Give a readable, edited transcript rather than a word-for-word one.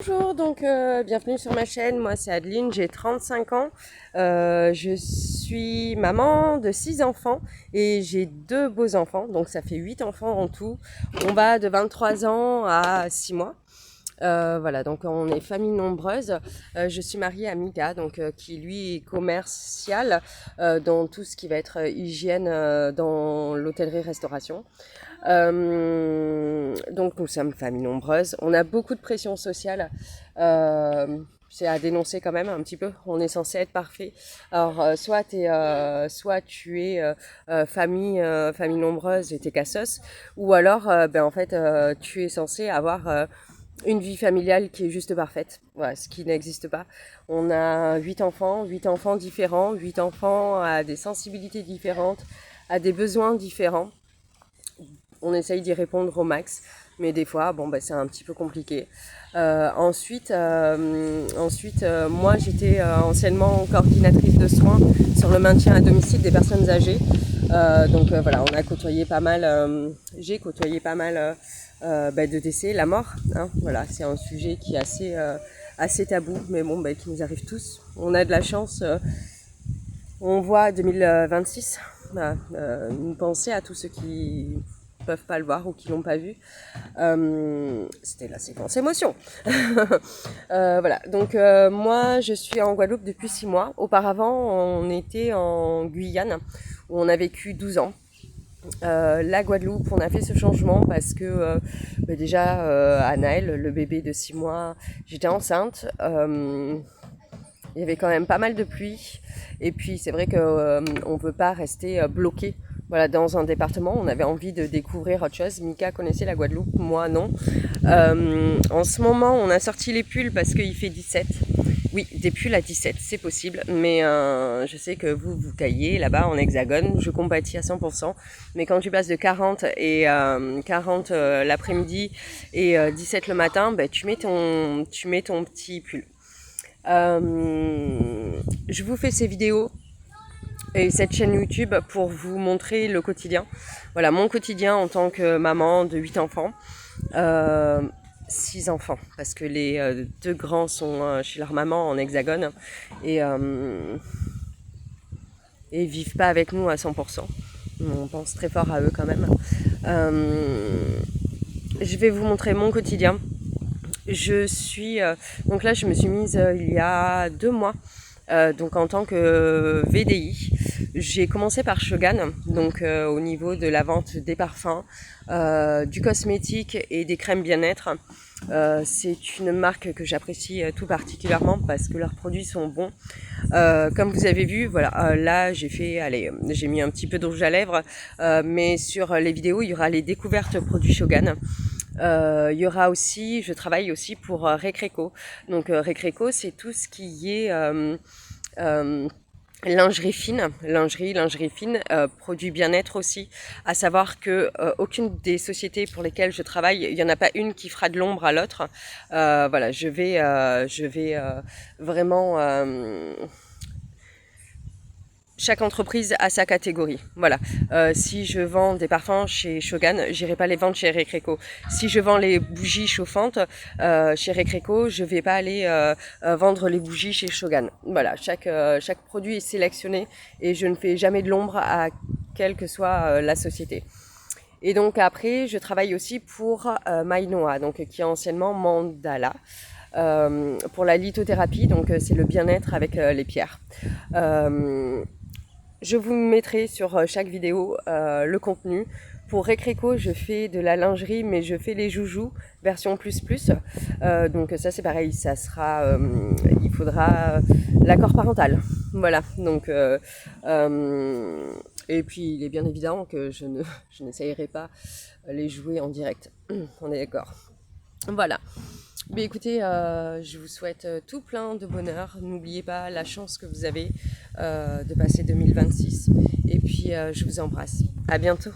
Bonjour, bienvenue sur ma chaîne, moi c'est Adeline, j'ai 35 ans, je suis maman de 6 enfants et j'ai 2 beaux enfants, donc ça fait 8 enfants en tout. On va de 23 ans à 6 mois. Voilà, donc on est famille nombreuse. Je suis mariée à Mika, qui lui est commercial dans tout ce qui va être hygiène dans l'hôtellerie-restauration. Donc nous sommes famille nombreuse. On a beaucoup de pression sociale. C'est à dénoncer quand même un petit peu. On est censé être parfait. Alors soit tu es famille nombreuse et t'es cassos, ou alors tu es censé avoir une vie familiale qui est juste parfaite, voilà, ce qui n'existe pas. On a 8 enfants différents, 8 enfants à des sensibilités différentes, à des besoins différents. On essaye d'y répondre au max, mais des fois, c'est un petit peu compliqué. Moi, j'étais anciennement coordinatrice de soins sur le maintien à domicile des personnes âgées. Voilà, on a côtoyé pas mal, j'ai côtoyé pas mal de décès, la mort. Hein, voilà, c'est un sujet qui est assez tabou, mais qui nous arrive tous. On a de la chance. On voit 2026. Voilà, une pensée à tous ceux qui peuvent pas le voir ou qui l'ont pas vu. C'était la séquence émotion. Voilà, moi je suis en Guadeloupe depuis 6 mois. Auparavant, on était en Guyane où on a vécu 12 ans. La Guadeloupe, on a fait ce changement parce que à Naël, le bébé de 6 mois, j'étais enceinte. Il y avait quand même pas mal de pluie. Et puis c'est vrai qu'on ne peut pas rester bloqué, voilà, dans un département. On avait envie de découvrir autre chose. Mika connaissait la Guadeloupe, moi non. En ce moment, on a sorti les pulls parce qu'il fait 17. Oui, des pulls à 17, c'est possible. Mais je sais que vous taillez là-bas en hexagone. Je compatis à 100%. Mais quand tu passes de 40 et 40 l'après-midi et 17 le matin, tu mets ton petit pull. Je vous fais ces vidéos et cette chaîne YouTube pour vous montrer le quotidien. Voilà, mon quotidien en tant que maman de 8 enfants. 6 enfants, parce que les 2 grands sont chez leur maman en hexagone et vivent pas avec nous à 100%. On pense très fort à eux quand même. Je vais vous montrer mon quotidien. Donc là, je me suis mise il y a 2 mois. En tant que VDI, j'ai commencé par Shogan, au niveau de la vente des parfums, du cosmétique et des crèmes bien-être. C'est une marque que j'apprécie tout particulièrement parce que leurs produits sont bons. Comme vous avez vu, voilà, là j'ai mis un petit peu de rouge à lèvres, mais sur les vidéos il y aura les découvertes produits Shogan. Il y aura aussi, je travaille aussi pour Recreco. Recreco, c'est tout ce qui est lingerie fine, produits bien-être aussi. À savoir que aucune des sociétés pour lesquelles je travaille, il n'y en a pas une qui fera de l'ombre à l'autre. Voilà, je vais vraiment chaque entreprise a sa catégorie. Voilà. Si je vends des parfums chez Shogan, j'irai pas les vendre chez Recreco. Si je vends les bougies chauffantes chez Recreco, je vais pas aller vendre les bougies chez Shogan. Voilà. Chaque produit est sélectionné et je ne fais jamais de l'ombre à quelle que soit la société. Et donc après, je travaille aussi pour Mainoa, qui est anciennement Mandala. Pour la lithothérapie, c'est le bien-être avec les pierres. Je vous mettrai sur chaque vidéo le contenu. Pour Recreco, je fais de la lingerie, mais je fais les joujoux version plus plus. Ça c'est pareil, il faudra l'accord parental. Voilà. Et puis il est bien évident que je n'essayerai pas les jouer en direct. On est d'accord. Voilà. Mais écoutez, je vous souhaite tout plein de bonheur. N'oubliez pas la chance que vous avez de passer 2026. Et puis, je vous embrasse. À bientôt.